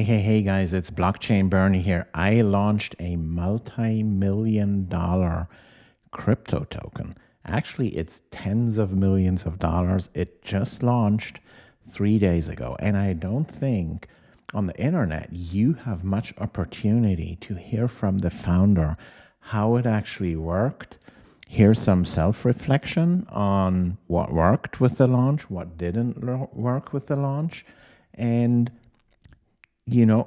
Hey guys, it's Blockchain Bernie here. I launched a multi-million-dollar crypto token. Actually, it's tens of millions of dollars. It just launched 3 days ago. And I don't think on the internet you have much opportunity to hear from the founder how it actually worked. Here's some self-reflection on what worked with the launch, what didn't work with the launch, and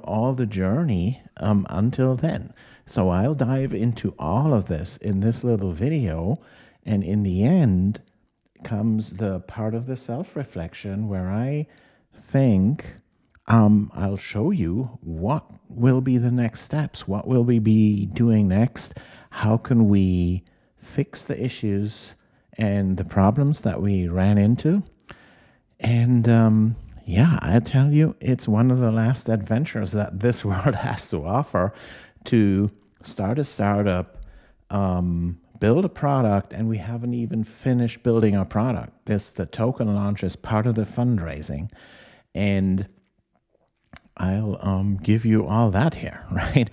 all the journey until then. So I'll dive into all of this in this little video. And in the end comes the part of the self-reflection where I think I'll show you what will be the next steps. What will we be doing next? How can we fix the issues and the problems that we ran into? And yeah, I tell you, it's one of the last adventures that this world has to offer to start a startup, build a product, and we haven't even finished building our product. The token launch is part of the fundraising, and I'll give you all that here, right?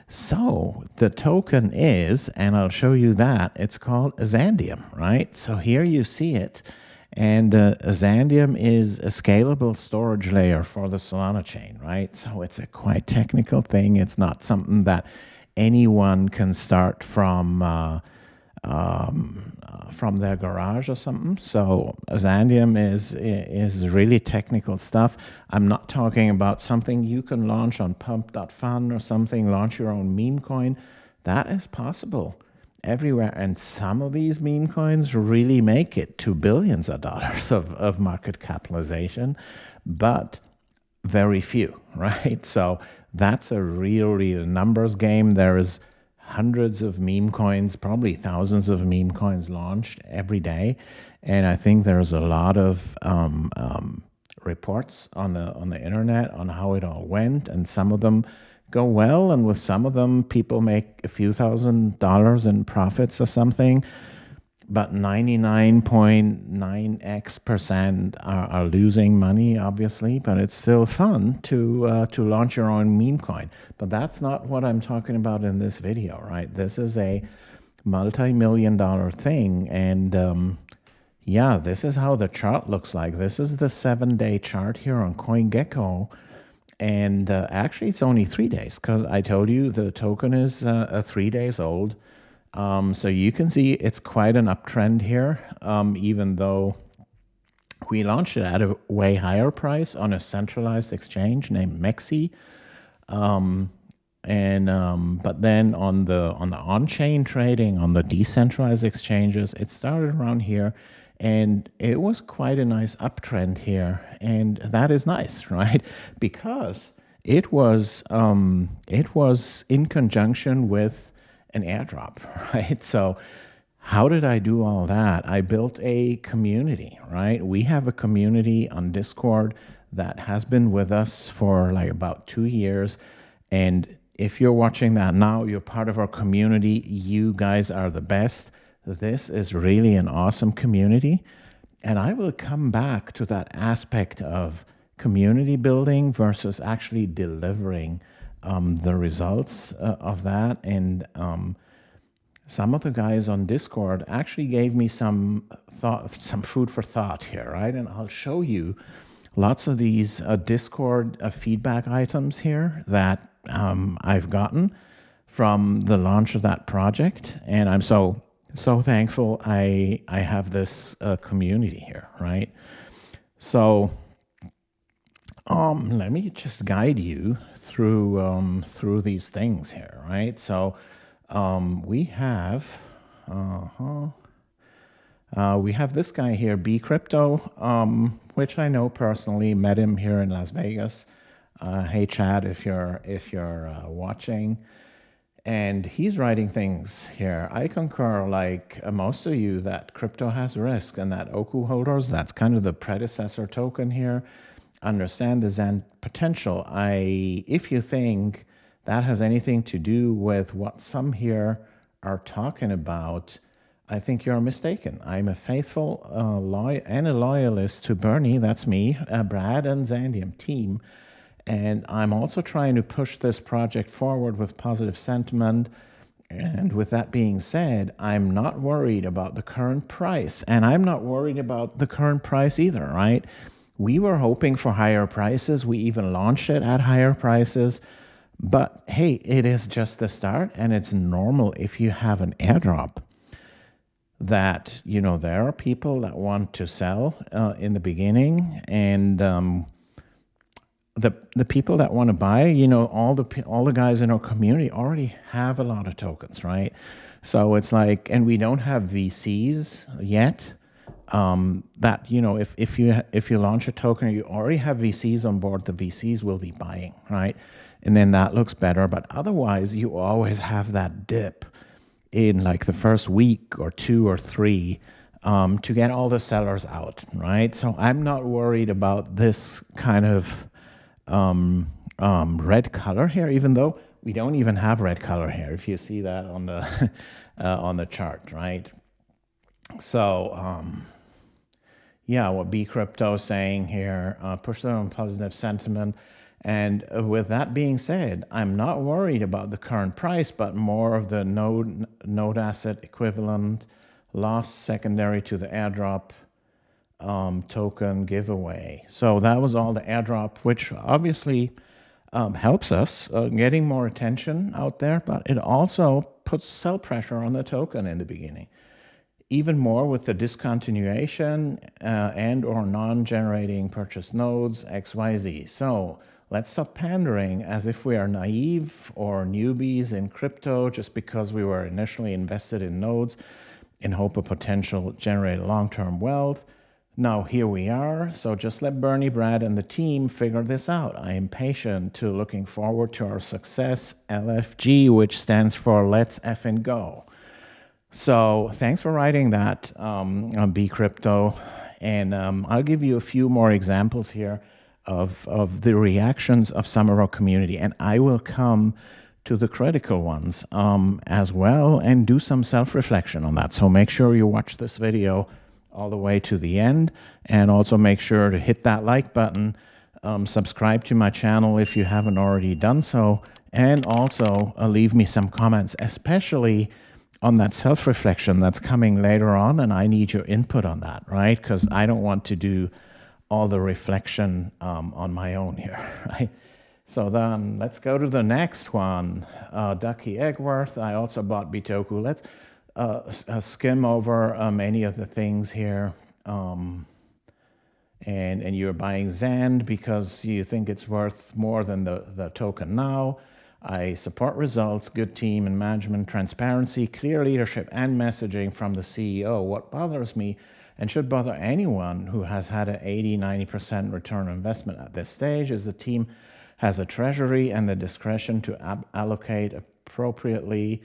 So the token is, and I'll show you that, it's called Xandeum, right? So here you see it. And Xandeum is a scalable storage layer for the Solana chain, right? So it's a quite technical thing. It's not something that anyone can start from their garage or something. So Xandeum is really technical stuff. I'm not talking about something you can launch on pump.fun or something, launch your own meme coin. That is possible everywhere, and some of these meme coins really make it to billions of dollars of market capitalization, but very few, right? So that's a real numbers game. There is hundreds of meme coins, probably thousands of meme coins launched every day, and I think there's a lot of reports on the internet on how it all went, and some of them go well, and with some of them people make a few $1,000s in profits or something, but 99.9x% are losing money, obviously, but it's still fun to launch your own meme coin. But that's not what I'm talking about in this video, right? This is a multi-million-dollar thing, and yeah, this is how the chart looks like. This is the 7-day chart here on CoinGecko. And actually, it's only 3 days because I told you the token is 3 days old. So you can see it's quite an uptrend here, even though we launched it at a way higher price on a centralized exchange named MEXC. But then on the on-chain trading, on the decentralized exchanges, it started around here. And it was quite a nice uptrend here, and that is nice, right? Because it was in conjunction with an airdrop, right? So how did I do all that? I built a community, right? We have a community on Discord that has been with us for like about 2 years, and if you're watching that now, you're part of our community. You guys are the best. This is really an awesome community, and I will come back to that aspect of community building versus actually delivering the results of that. And some of the guys on Discord actually gave me some food for thought here, right? And I'll show you lots of these Discord feedback items here that I've gotten from the launch of that project, and I'm so thankful I have this community here, right? So let me just guide you through these things here, right? So we have this guy here, B Crypto, which I know personally, met him here in Las Vegas. Hey Chad, if you're watching. And he's writing things here. I concur, like most of you, that crypto has risk, and that Oku holders, that's kind of the predecessor token here, understand the Xand potential. If you think that has anything to do with what some here are talking about, I think you're mistaken. I'm a faithful and a loyalist to Bernie, that's me, Brad and Xandeum team. And I'm also trying to push this project forward with positive sentiment. And with that being said, I'm not worried about the current price. And I'm not worried about the current price either, right? We were hoping for higher prices. We even launched it at higher prices. But hey, it is just the start, and it's normal if you have an airdrop that, there are people that want to sell in the beginning, and the people that want to buy, all the guys in our community already have a lot of tokens, right? So it's like, and we don't have VCs yet. That if you launch a token, you already have VCs on board. The VCs will be buying, right? And then that looks better. But otherwise, you always have that dip in like the first week or 2 or 3 to get all the sellers out, right? So I'm not worried about this kind of red color here, even though we don't even have red color here. If you see that on the on the chart, right? So yeah, what B Crypto is saying here, push them on positive sentiment. And with that being said, I'm not worried about the current price, but more of the node asset equivalent loss secondary to the airdrop token giveaway. So that was all the airdrop, which obviously helps us getting more attention out there, but it also puts sell pressure on the token in the beginning. Even more with the discontinuation and or non-generating purchase nodes, XYZ. So let's stop pandering as if we are naive or newbies in crypto just because we were initially invested in nodes in hope of potential generate long-term wealth. Now here we are, so just let Bernie, Brad, and the team figure this out. I am patient to looking forward to our success, LFG, which stands for Let's Effing Go. So thanks for writing that on B Crypto, and I'll give you a few more examples here of the reactions of some of our community, and I will come to the critical ones as well and do some self-reflection on that. So make sure you watch this video all the way to the end, and also make sure to hit that like button, subscribe to my channel if you haven't already done so, and also leave me some comments, especially on that self-reflection that's coming later on, and I need your input on that, right? Because I don't want to do all the reflection on my own here, right? So then let's go to the next one. Ducky Eggworth, I also bought Bitoku. Let's skim over many of the things here. And you're buying XAND because you think it's worth more than the token now. I support results, good team and management, transparency, clear leadership, and messaging from the CEO. What bothers me and should bother anyone who has had an 80-90% return on investment at this stage is the team has a treasury and the discretion to allocate appropriately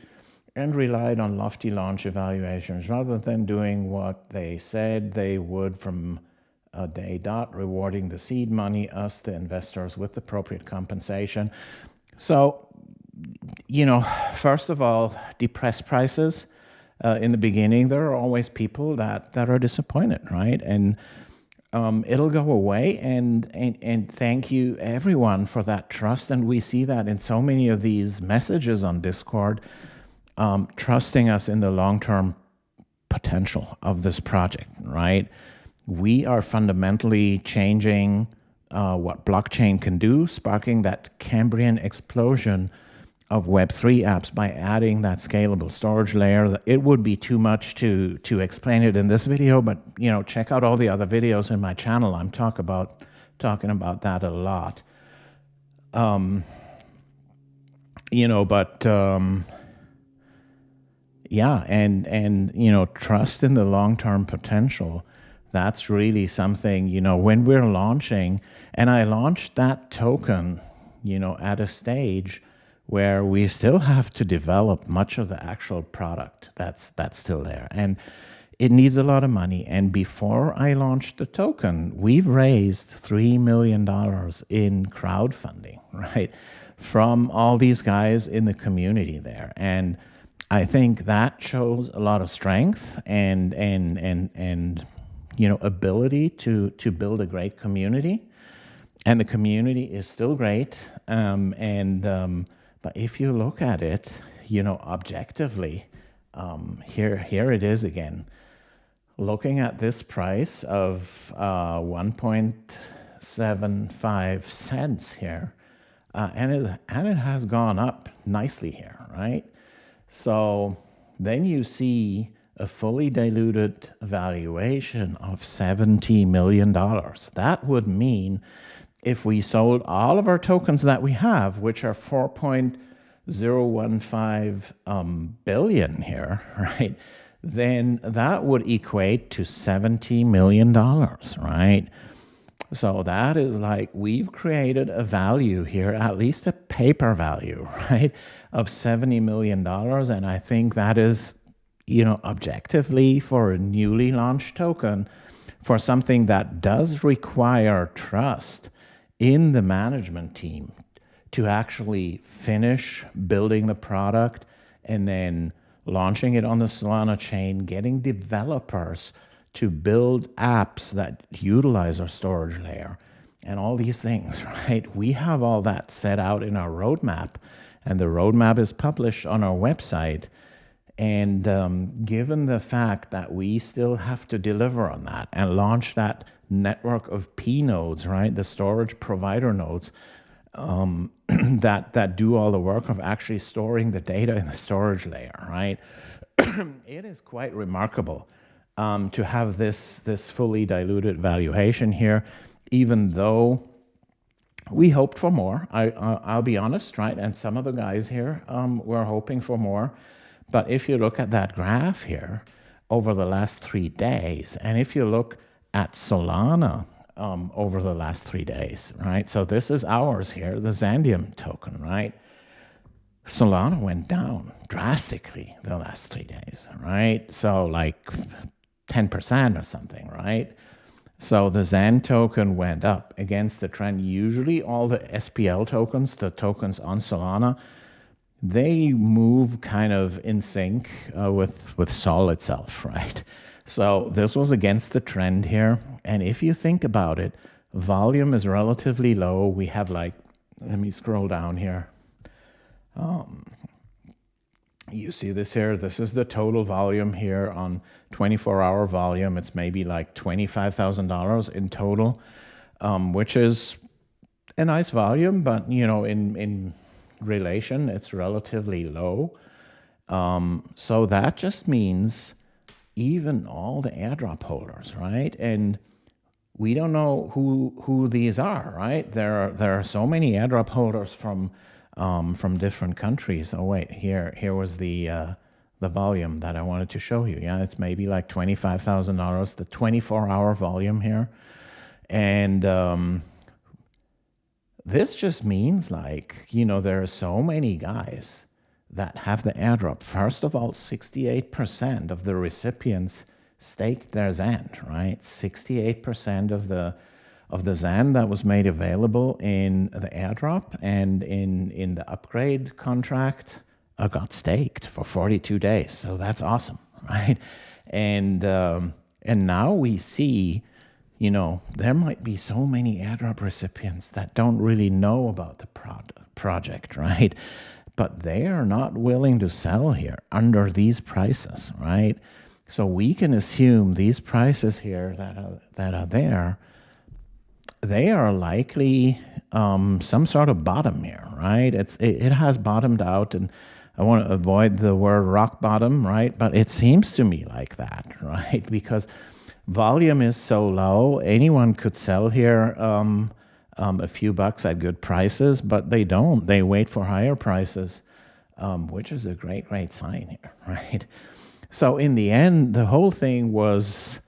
and relied on lofty launch evaluations rather than doing what they said they would from day dot, rewarding the seed money, us, the investors, with appropriate compensation. So, first of all, depressed prices. In the beginning, there are always people that are disappointed, right? And it'll go away, and thank you everyone for that trust. And we see that in so many of these messages on Discord, trusting us in the long-term potential of this project, right? We are fundamentally changing what blockchain can do, sparking that Cambrian explosion of Web3 apps by adding that scalable storage layer. It would be too much to explain it in this video, but check out all the other videos in my channel. I'm talking about that a lot. Yeah, and trust in the long-term potential. That's really something, when we're launching, and I launched that token, at a stage where we still have to develop much of the actual product that's still there. And it needs a lot of money. And before I launched the token, we've raised $3 million in crowdfunding, right? From all these guys in the community there. And I think that shows a lot of strength and ability to build a great community. and the community is still great. But if you look at it, objectively, here it is again. Looking at this price of 1.75 cents here, and it has gone up nicely here, right? So then you see a fully diluted valuation of $70 million. That would mean if we sold all of our tokens that we have, which are 4.015 billion here, right? Then that would equate to $70 million, right? So that is like we've created a value here, at least a paper value, right, of $70 million. And I think that is, objectively for a newly launched token, for something that does require trust in the management team to actually finish building the product and then launching it on the Solana chain, getting developers to build apps that utilize our storage layer and all these things, right? We have all that set out in our roadmap, and the roadmap is published on our website. And given the fact that we still have to deliver on that and launch that network of PNodes, right, the storage provider nodes, that do all the work of actually storing the data in the storage layer, right? It is quite remarkable to have this fully diluted valuation here, even though we hoped for more. I'll be honest, right? And some of the guys here were hoping for more. But if you look at that graph here over the last 3 days, and if you look at Solana over the last 3 days, right? So this is ours here, the Xandeum token, right? Solana went down drastically the last 3 days, right? So like 10% or something, right? So the XAND token went up against the trend. Usually all the SPL tokens, the tokens on Solana, they move kind of in sync with Sol itself, right? So this was against the trend here. And if you think about it, volume is relatively low. We have like, let me scroll down here. You see this here. This is the total volume here on 24-hour volume. It's maybe like $25,000 in total, which is a nice volume, but in relation, it's relatively low. So that just means even all the airdrop holders, right? And we don't know who these are, right? There are so many airdrop holders from different countries. Oh wait, here was the volume that I wanted to show you. Yeah, it's maybe like $25,000, the 24-hour volume here, and this just means like there are so many guys that have the airdrop. First of all, 68% of the recipients staked their XAND, right? 68% of the XAND that was made available in the airdrop and in the upgrade contract got staked for 42 days. So that's awesome, right? And now we see, there might be so many airdrop recipients that don't really know about the project, right? But they are not willing to sell here under these prices, right? So we can assume these prices here that are there, they are likely some sort of bottom here, right? It has bottomed out, and I want to avoid the word rock bottom, right? But it seems to me like that, right? Because volume is so low, anyone could sell here a few bucks at good prices, but they don't. They wait for higher prices, which is a great sign here, right? So in the end, the whole thing was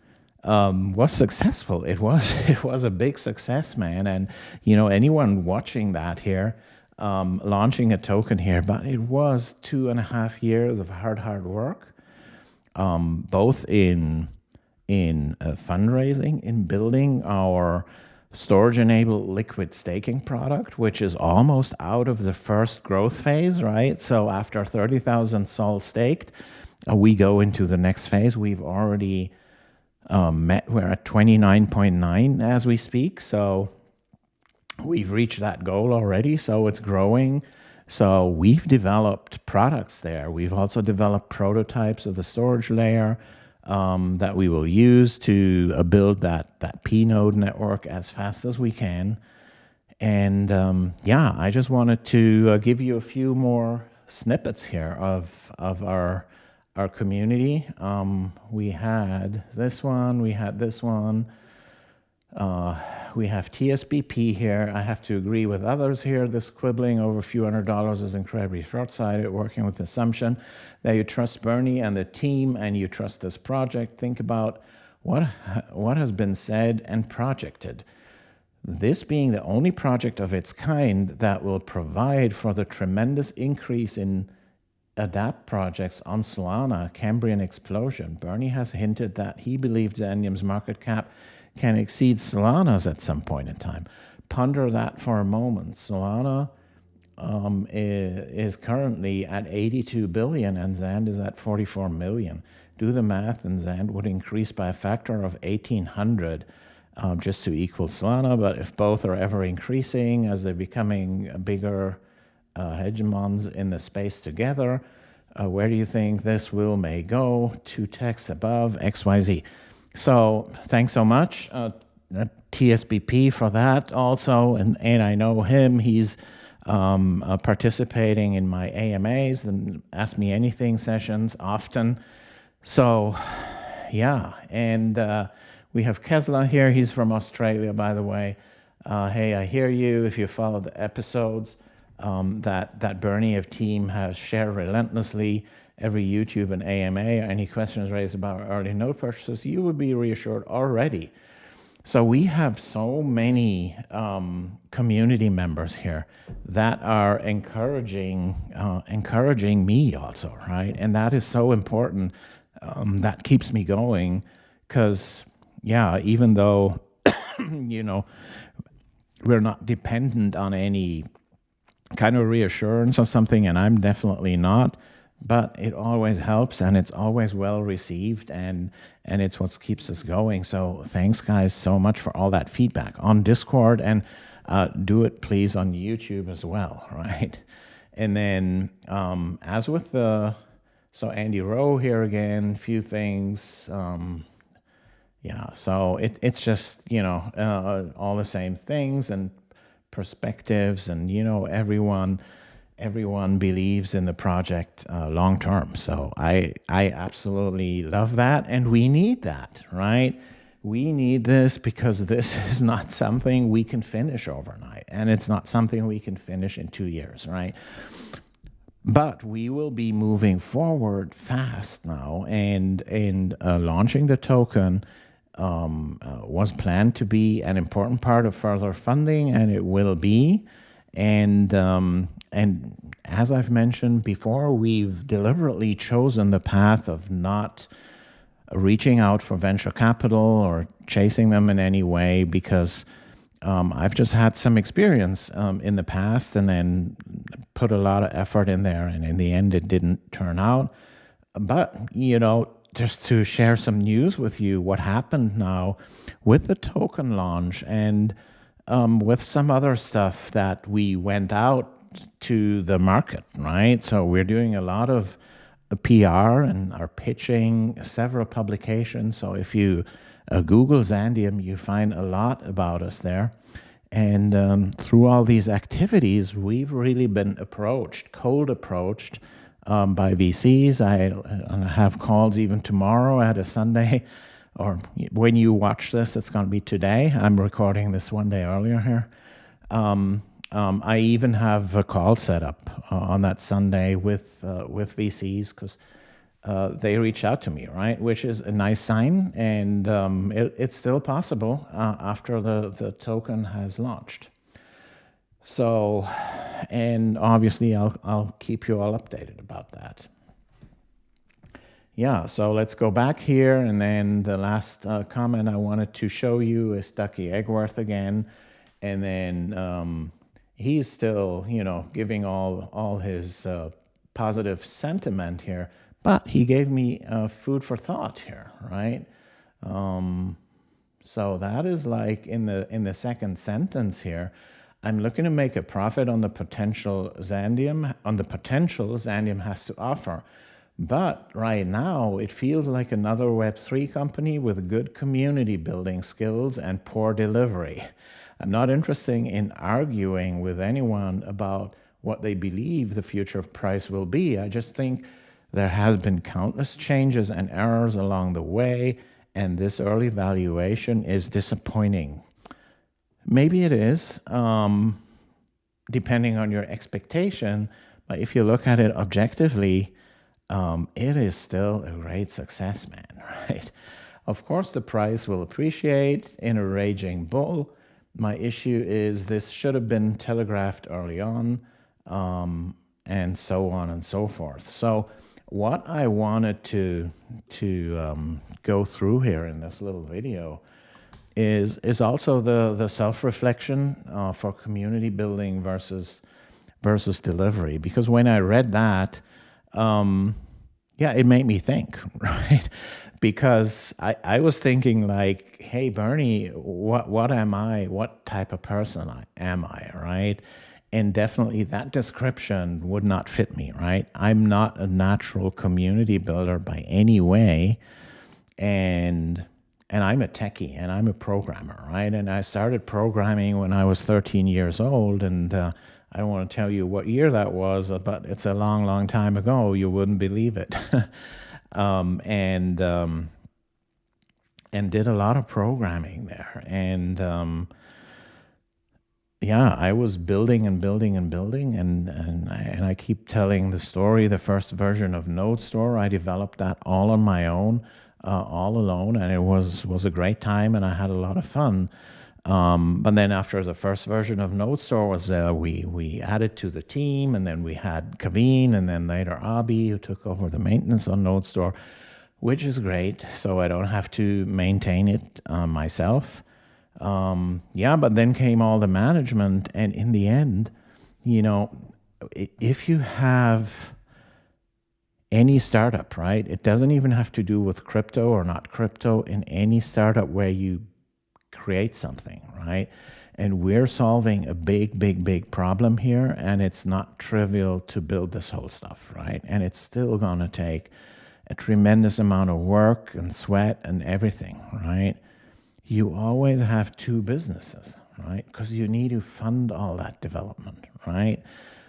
successful. It was a big success, man. And anyone watching that here, launching a token here, but it was 2.5 years of hard work, both in fundraising, in building our storage-enabled liquid staking product, which is almost out of the first growth phase, right? So after 30,000 Sol staked, we go into the next phase. We've already we're at 29.9 as we speak. So we've reached that goal already, so it's growing. So we've developed products there. We've also developed prototypes of the storage layer that we will use to build that PNode network as fast as we can. And yeah, I just wanted to give you a few more snippets here of our community. We had this one, we had this one. We have TSBP here. I have to agree with others here. This quibbling over a few $100s is incredibly short-sighted, working with the assumption that you trust Bernie and the team and you trust this project. Think about what has been said and projected. This being the only project of its kind that will provide for the tremendous increase in adapt projects on Solana, Cambrian explosion. Bernie has hinted that he believes Xandeum's market cap can exceed Solana's at some point in time. Ponder that for a moment. Solana is currently at 82 billion and XAND is at 44 million. Do the math and XAND would increase by a factor of 1,800 just to equal Solana, but if both are ever increasing as they're becoming bigger hegemons in the space together, where do you think this may go? 2 texts above, XYZ. So thanks so much, TSBP, for that also. And I know him. He's participating in my AMAs and Ask Me Anything sessions often. So yeah, and we have Kesla here. He's from Australia, by the way. Hey, I hear you. If you follow the episodes that Bernie of team has shared relentlessly, every YouTube and AMA, any questions raised about early node purchases, you would be reassured already. So we have so many community members here that are encouraging me also, right? And that is so important. That keeps me going because, yeah, even though, you know, we're not dependent on any kind of reassurance or something, and I'm definitely not, but it always helps and it's always well received and it's what keeps us going. So thanks guys so much for all that feedback on Discord, and do it please on YouTube as well, right? And then as with so Andy Rowe here again, few things. Yeah, so it's just, you know, all the same things and perspectives, and you know, everyone believes in the project long term. So I absolutely love that, and we need that, right? We need this because this is not something we can finish overnight, and it's not something we can finish in 2 years, right? But we will be moving forward fast now, and launching the token was planned to be an important part of further funding, and it will be. And as I've mentioned before, we've deliberately chosen the path of not reaching out for venture capital or chasing them in any way, because I've just had some experience in the past and then put a lot of effort in there, and in the end it didn't turn out. But, you know, just to share some news with you, what happened now with the token launch and with some other stuff that we went out to the market, right? So we're doing a lot of PR and are pitching several publications. So if you Google Xandeum, you find a lot about us there. And through all these activities, we've really been cold approached by VCs. I have calls even tomorrow at a Sunday, or when you watch this, it's going to be today. I'm recording this one day earlier here. I even have a call set up on that Sunday with VCs because they reached out to me, right? Which is a nice sign, and it's still possible after the token has launched. So, and obviously I'll keep you all updated about that. Yeah, so let's go back here, and then the last comment I wanted to show you is Ducky Eggworth again, and then he's still, you know, giving all his positive sentiment here, but he gave me food for thought here, right? So that is like in the second sentence here. I'm looking to make a profit on the potential Xandeum has to offer. But right now, it feels like another Web3 company with good community building skills and poor delivery. I'm not interested in arguing with anyone about what they believe the future of price will be. I just think there has been countless changes and errors along the way, and this early valuation is disappointing. Maybe it is, depending on your expectation, but if you look at it objectively, it is still a great success, man, right? Of course, the price will appreciate in a raging bull. My issue is this should have been telegraphed early on, and so on and so forth. So what I wanted to go through here in this little video is also the self-reflection for community building versus delivery. Because when I read that, yeah, it made me think, right? Because I was thinking like, hey, Bernie, what am I? What type of person am I, right? And definitely that description would not fit me, right? I'm not a natural community builder by any way. And I'm a techie and I'm a programmer, right? And I started programming when I was 13 years old. And I don't want to tell you what year that was, but it's a long, long time ago. You wouldn't believe it. And did a lot of programming there. And yeah, I was building and building and building, and I keep telling the story. The first version of Node Store, I developed that all on my own, all alone, and it was a great time, and I had a lot of fun. But then after the first version of Node Store was we added to the team, and then we had Kaveen, and then later Abi, who took over the maintenance on Node Store, which is great. So I don't have to maintain it myself. Yeah, but then came all the management, and in the end, you know, if you have any startup, right, it doesn't even have to do with crypto or not crypto, in any startup where you create something, right? And we're solving a big, big, big problem here, and it's not trivial to build this whole stuff, right? And it's still going to take a tremendous amount of work and sweat and everything, right? You always have two businesses, right? Because you need to fund all that development, right?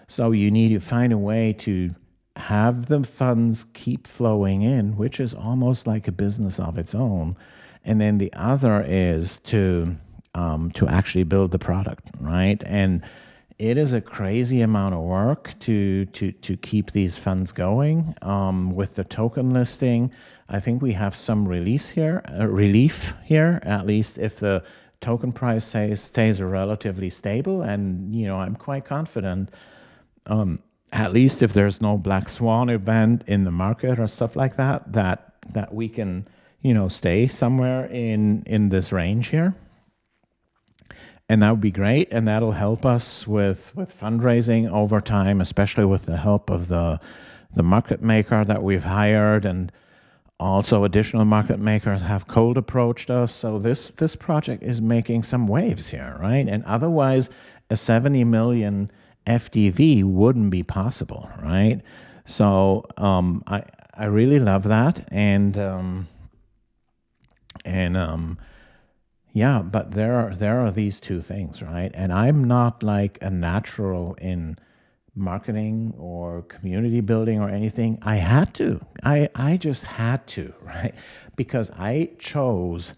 So you need to find a way to have the funds keep flowing in, which is almost like a business of its own. And then the other is to actually build the product, right? And it is a crazy amount of work to keep these funds going. With the token listing, I think we have some relief here, at least if the token price stays relatively stable. And, you know, I'm quite confident, at least if there's no black swan event in the market or stuff like that, that we can, you know, stay somewhere in this range here. And that would be great, and that'll help us with fundraising over time, especially with the help of the market maker that we've hired, and also additional market makers have cold approached us. So this project is making some waves here, right? And otherwise, a 70 million FDV wouldn't be possible, right? So I really love that, and yeah, but there are these two things, right? And I'm not like a natural in marketing or community building or anything. I had to. I just had to, right? Because I chose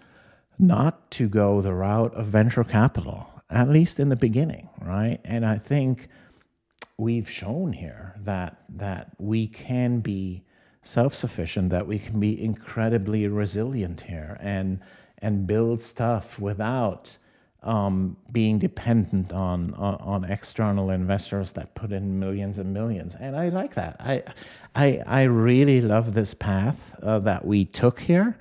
not to go the route of venture capital, at least in the beginning, right? And I think we've shown here that we can be self-sufficient, that we can be incredibly resilient here, and build stuff without being dependent on external investors that put in millions and millions. And I like that. I really love this path that we took here,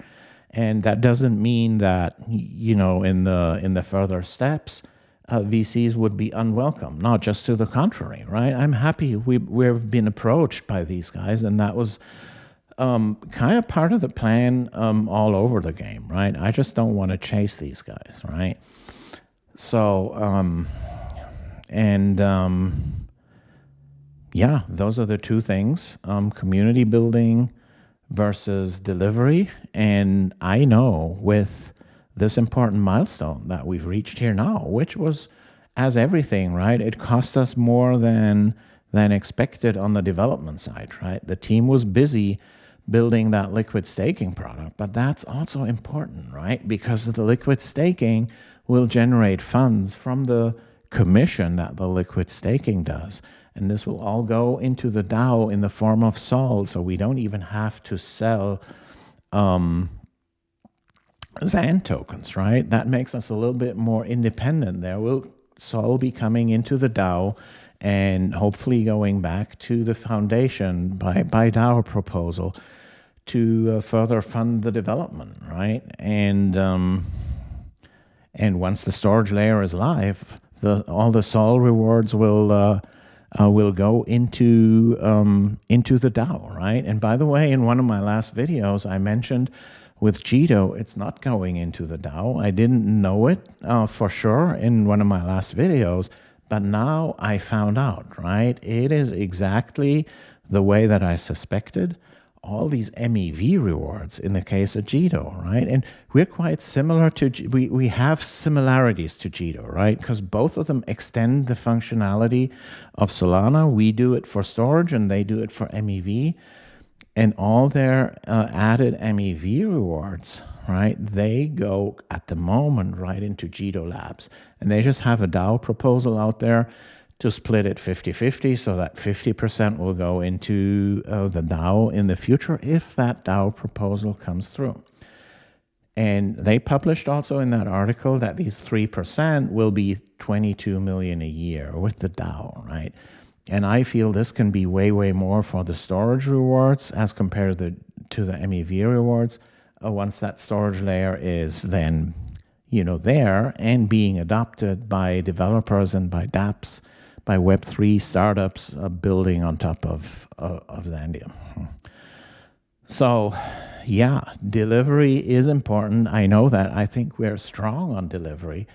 and that doesn't mean that, you know, in the further steps, VCs would be unwelcome. Not just to the contrary, right? I'm happy we've been approached by these guys, and that was kind of part of the plan all over the game, right? I just don't want to chase these guys, right? So, And yeah, those are the two things, community building versus delivery. And I know with this important milestone that we've reached here now, which was, as everything, right, it cost us more than expected on the development side, right? The team was busy building that liquid staking product, but that's also important, right? Because the liquid staking will generate funds from the commission that the liquid staking does. And this will all go into the DAO in the form of SOL, so we don't even have to sell XAND tokens, right? That makes us a little bit more independent. There will SOL be coming into the DAO and hopefully going back to the foundation by DAO proposal to further fund the development, right? And once the storage layer is live, all the SOL rewards will go into the DAO, right? And by the way, in one of my last videos, I mentioned with Jito, it's not going into the DAO. I didn't know it for sure in one of my last videos, but now I found out, right? It is exactly the way that I suspected. All these MEV rewards in the case of Jito, right? And we're quite similar to, we have similarities to Jito, right? Because both of them extend the functionality of Solana. We do it for storage and they do it for MEV. And all their added MEV rewards, right, they go at the moment right into Jito Labs. And they just have a DAO proposal out there to split it 50-50, so that 50% will go into the DAO in the future if that DAO proposal comes through. And they published also in that article that these 3% will be 22 million a year with the DAO, right? And I feel this can be way, way more for the storage rewards as compared to the MEV rewards once that storage layer is then, there and being adopted by developers and by dApps, by Web3 startups building on top of Xandeum. So, yeah, delivery is important. I know that. I think we're strong on delivery,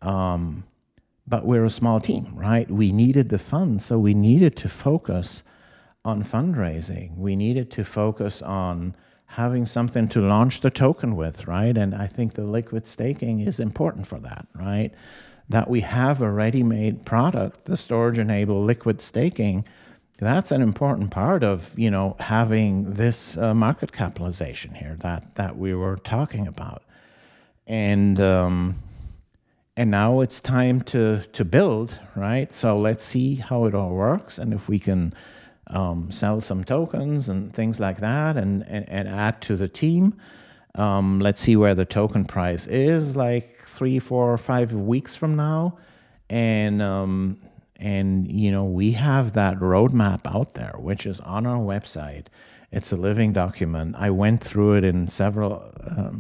but we're a small team, right? We needed the funds, so we needed to focus on fundraising. We needed to focus on having something to launch the token with, right? And I think the liquid staking is important for that, right? That we have a ready-made product, the storage-enabled liquid staking, that's an important part of, having this market capitalization here that we were talking about. And now it's time to build, right? So let's see how it all works and if we can sell some tokens and things like that and add to the team. Let's see where the token price is like 3, 4, or 5 weeks from now. And we have that roadmap out there, which is on our website. It's a living document. I went through it in several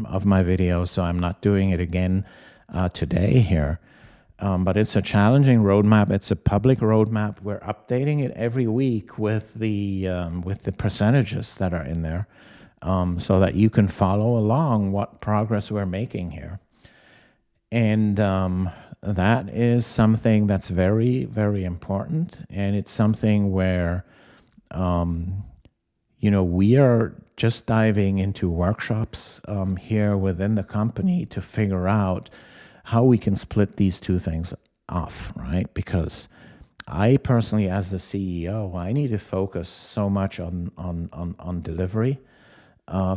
of my videos, so I'm not doing it again today here. But it's a challenging roadmap. It's a public roadmap. We're updating it every week with the percentages that are in there, so that you can follow along what progress we're making here. And that is something that's very, very important. And it's something where, we are just diving into workshops here within the company to figure out how we can split these two things off, right? Because I personally, as the CEO, I need to focus so much on delivery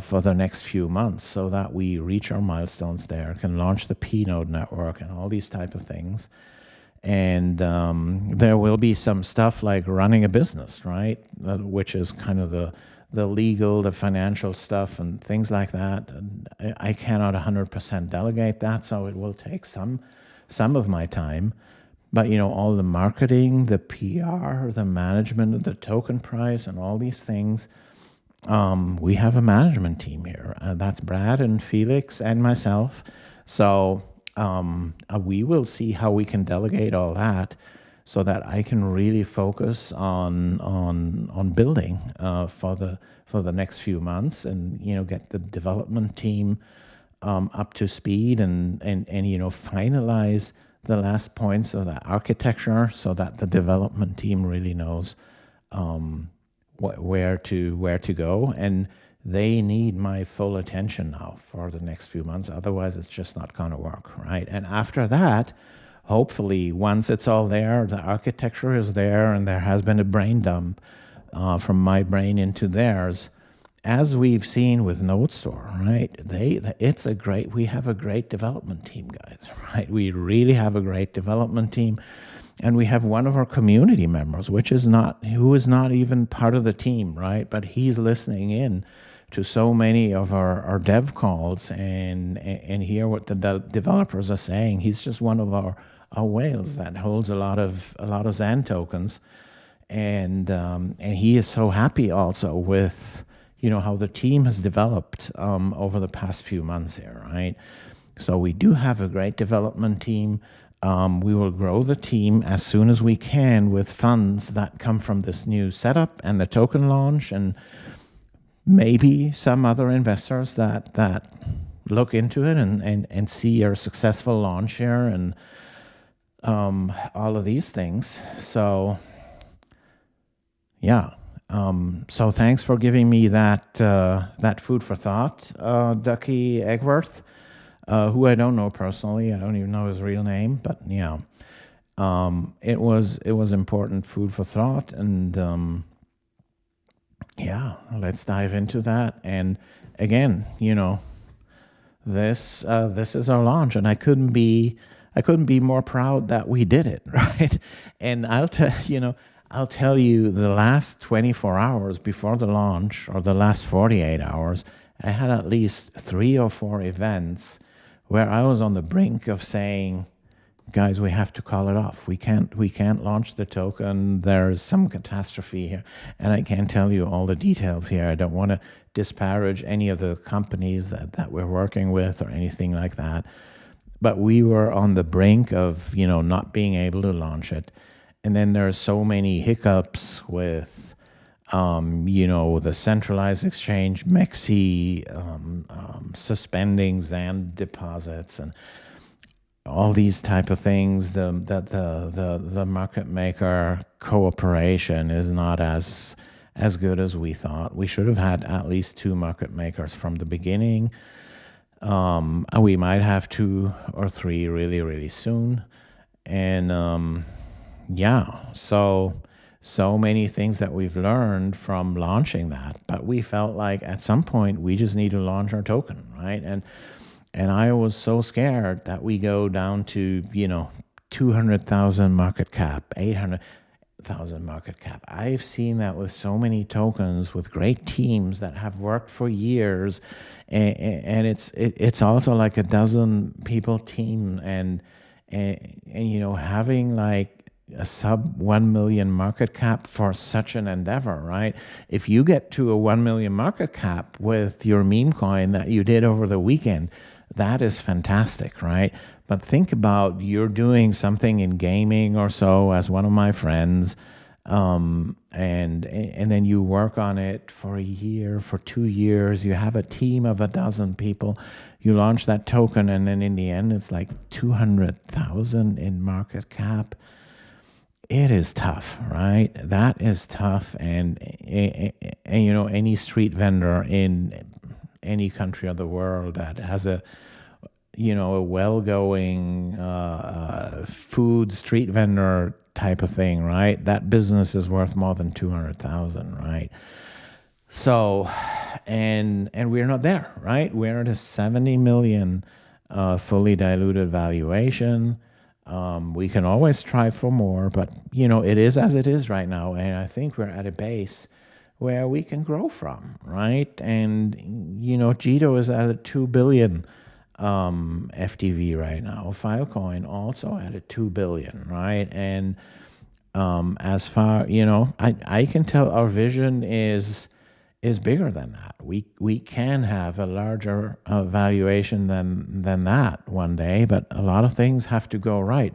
for the next few months so that we reach our milestones there, can launch the PNode network and all these type of things. And there will be some stuff like running a business, right? Which is kind of the legal, the financial stuff and things like that. And I cannot 100% delegate that, so it will take some of my time. But, all the marketing, the PR, the management of the token price and all these things, we have a management team here. That's Brad and Felix and myself. So we will see how we can delegate all that so that I can really focus on building for the next few months and get the development team up to speed and finalize the last points of the architecture so that the development team really knows where to go, and they need my full attention now for the next few months. Otherwise, it's just not going to work, right? And after that, hopefully, once it's all there, the architecture is there, and there has been a brain dump from my brain into theirs, as we've seen with NodeStore, right? We have a great development team, guys, right? We really have a great development team. And we have one of our community members, who is not even part of the team, right? But he's listening in to so many of our dev calls and hear what the developers are saying. He's just one of our whales that holds a lot of XAND tokens, and he is so happy also with how the team has developed over the past few months here, right? So we do have a great development team. We will grow the team as soon as we can with funds that come from this new setup and the token launch, and maybe some other investors that look into it and see our successful launch here and all of these things. So yeah. So thanks for giving me that food for thought, Ducky Eggworth, who I don't know personally. I don't even know his real name, but yeah, it was important food for thought, and yeah, let's dive into that. And again, this is our launch, and I couldn't be more proud that we did it, right? And I'll tell you, the last 24 hours before the launch, or the last 48 hours, I had at least 3 or 4 events where I was on the brink of saying, guys, we have to call it off. We can't launch the token. There's some catastrophe here. And I can't tell you all the details here. I don't want to disparage any of the companies that we're working with or anything like that. But we were on the brink of, not being able to launch it. And then there's so many hiccups with, the centralized exchange, MEXC, suspending XAND deposits, and all these type of things. The market maker cooperation is not as good as we thought. We should have had at least 2 market makers from the beginning. We might have 2 or 3 really, really soon. And yeah, so many things that we've learned from launching that, but we felt like at some point we just need to launch our token, right? And I was so scared that we go down to 200,000 market cap, 800,000 market cap. I've seen that with so many tokens with great teams that have worked for years, and it's also like a dozen people team, and having like a sub 1 million market cap for such an endeavor, right? If you get to a 1 million market cap with your meme coin that you did over the weekend, that is fantastic, right? But think about, you're doing something in gaming or so, as one of my friends, and then you work on it for a year, for 2 years, you have a team of a dozen people, you launch that token, and then in the end it's like 200,000 in market cap. It is tough, right? That is tough. And any street vendor in any country of the world that has a well-going food street vendor type of thing, right? That business is worth more than 200,000, right? So, and we're not there, right? We're at a 70 million fully diluted valuation. We can always try for more, but it is as it is right now, and I think we're at a base where we can grow from, right? And Jito is at a 2 billion FTV right now. Filecoin also at a 2 billion, right? And as far I can tell our vision is bigger than that. We can have a larger valuation than that one day, but a lot of things have to go right.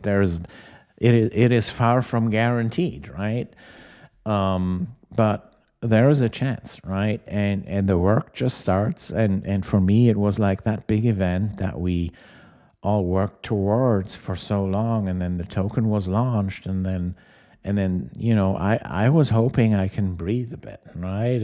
It is far from guaranteed, right? But there is a chance, right? And the work just starts. And for me, it was like that big event that we all worked towards for so long, and then the token was launched, and then you know, I was hoping I can breathe a bit, right,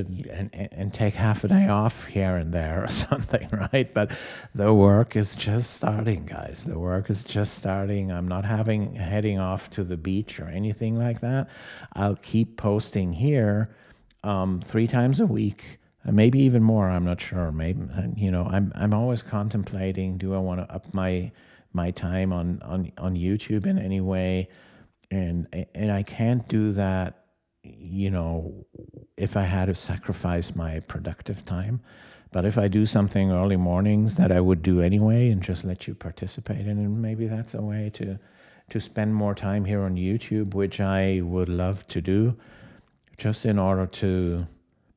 and take half a day off here and there or something, right? But the work is just starting, guys. The work is just starting. I'm not heading off to the beach or anything like that. I'll keep posting here 3 times a week. Maybe even more. I'm not sure. Maybe, you know, I'm always contemplating, do I want to up my time on YouTube in any way? And I can't do that, you know, if I had to sacrifice my productive time. But if I do something early mornings that I would do anyway and just let you participate in, and maybe that's a way to spend more time here on YouTube, which I would love to do, just in order to,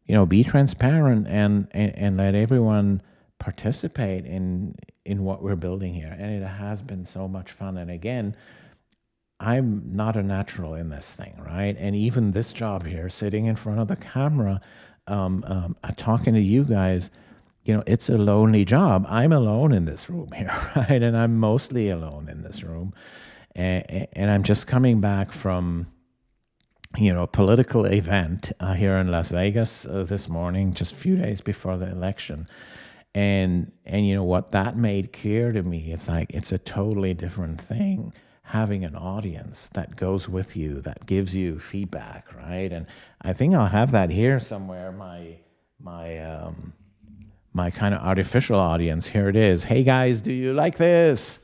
you know, be transparent and let everyone participate in what we're building here. And it has been so much fun. And again, I'm not a natural in this thing, right? And even this job here, sitting in front of the camera, talking to you guys, you know, it's a lonely job. I'm alone in this room here, right? And I'm mostly alone in this room. And I'm just coming back from, you know, a political event here in Las Vegas this morning, just a few days before the election. And you know, what that made clear to me, it's like, it's a totally different thing having an audience that goes with you, that gives you feedback, right? And I think I'll have that here somewhere, my kind of artificial audience. Here it is. Hey guys, do you like this?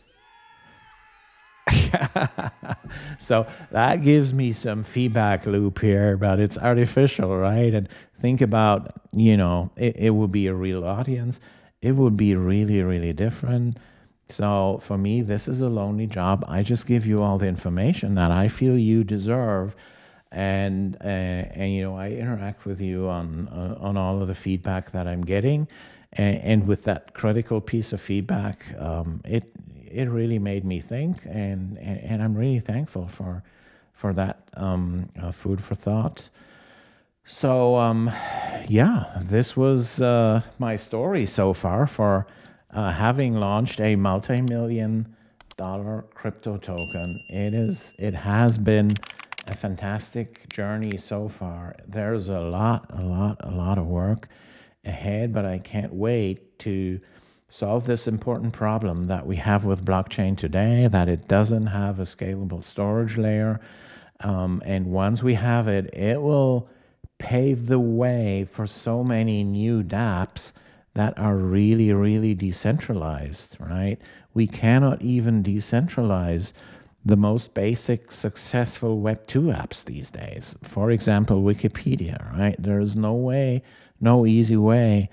So that gives me some feedback loop here, but it's artificial, right? And think about, you know, it would be a real audience. It would be really, really different. So for me, this is a lonely job. I just give you all the information that I feel you deserve, and you know, I interact with you on all of the feedback that I'm getting, and with that critical piece of feedback, it really made me think, and I'm really thankful for that food for thought. So yeah, this was my story so far for having launched a multi-million-dollar crypto token. It has been a fantastic journey so far. There's a lot of work ahead, but I can't wait to solve this important problem that we have with blockchain today, that it doesn't have a scalable storage layer. And once we have it, it will pave the way for so many new dApps that are really, really decentralized, right? We cannot even decentralize the most basic successful Web2 apps these days. For example, Wikipedia, right? There is no way, no easy way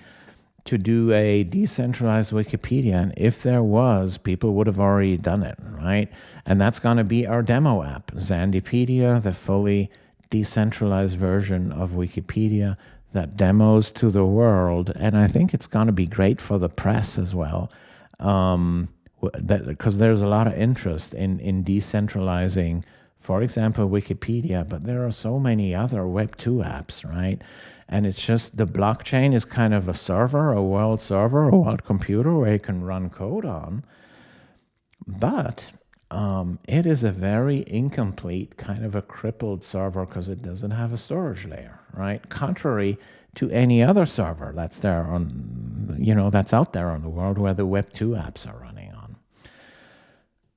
to do a decentralized Wikipedia. And if there was, people would have already done it, right? And that's going to be our demo app, Xandepedia, the fully decentralized version of Wikipedia that demos to the world. And I think it's going to be great for the press as well, because there's a lot of interest in decentralizing, for example, Wikipedia, but there are so many other Web2 apps, right? And it's just the blockchain is kind of a server, a world server, a world computer where you can run code on. But it is a very incomplete, kind of a crippled server because it doesn't have a storage layer, right? Contrary to any other server that's there on, you know, that's out there on the world where the Web2 apps are running on.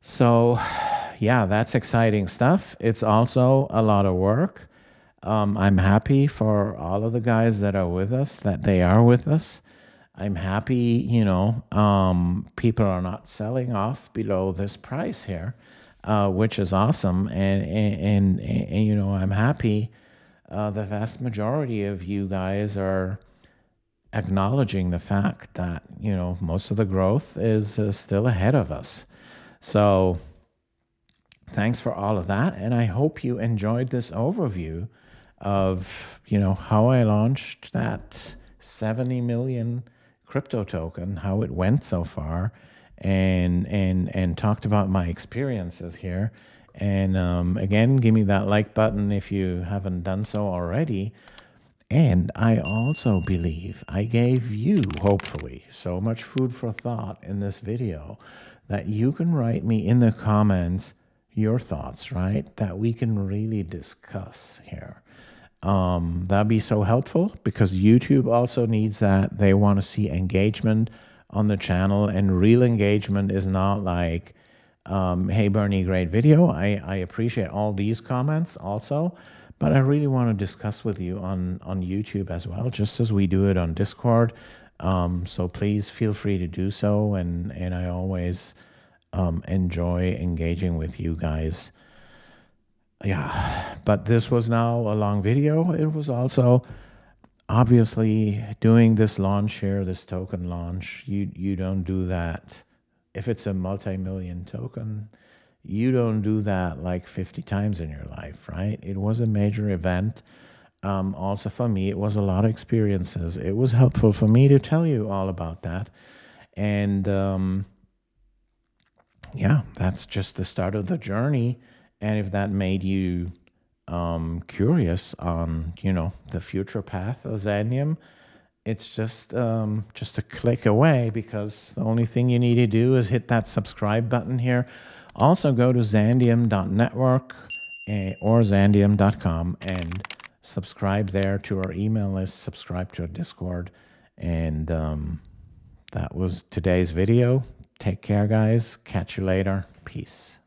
So yeah, that's exciting stuff. It's also a lot of work. I'm happy for all of the guys that are with us, that they are with us. I'm happy, you know, people are not selling off below this price here, which is awesome. And you know, I'm happy the vast majority of you guys are acknowledging the fact that, you know, most of the growth is still ahead of us. So thanks for all of that. And I hope you enjoyed this overview of, you know, how I launched that 70 million crypto token, how it went so far, and talked about my experiences here. And again, give me that like button if you haven't done so already. And I also believe I gave you, hopefully, so much food for thought in this video that you can write me in the comments your thoughts, right? That we can really discuss here. That'd be so helpful because YouTube also needs that. They want to see engagement on the channel, and real engagement is not like, hey, Bernie, great video. I appreciate all these comments also, but I really want to discuss with you on YouTube as well, just as we do it on Discord. So please feel free to do so. And I always enjoy engaging with you guys. Yeah, but this was now a long video. It was also obviously doing this launch here, this token launch. You don't do that if it's a multi-million token. You don't do that like 50 times in your life, right? It was a major event. Also for me, it was a lot of experiences. It was helpful for me to tell you all about that. And yeah, that's just the start of the journey. And if that made you curious on, the future path of Xandeum, it's just a click away, because the only thing you need to do is hit that subscribe button here. Also go to xandeum.network or xandeum.com and subscribe there to our email list, subscribe to our Discord. And that was today's video. Take care, guys. Catch you later. Peace.